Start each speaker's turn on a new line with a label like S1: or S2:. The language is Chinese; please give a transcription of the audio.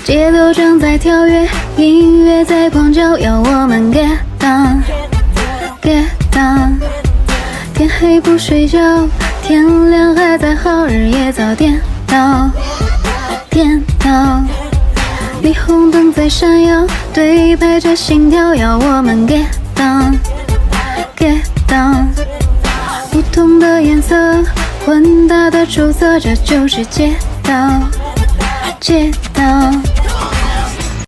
S1: 节奏正在跳跃，音乐在狂叫，要我们 get down get down。天黑不睡觉，天亮还在好，日夜早颠倒颠倒。霓虹灯在闪耀，对拍着心跳，要我们 get down get down。不同的颜色，混搭的出色，这就是街道街道。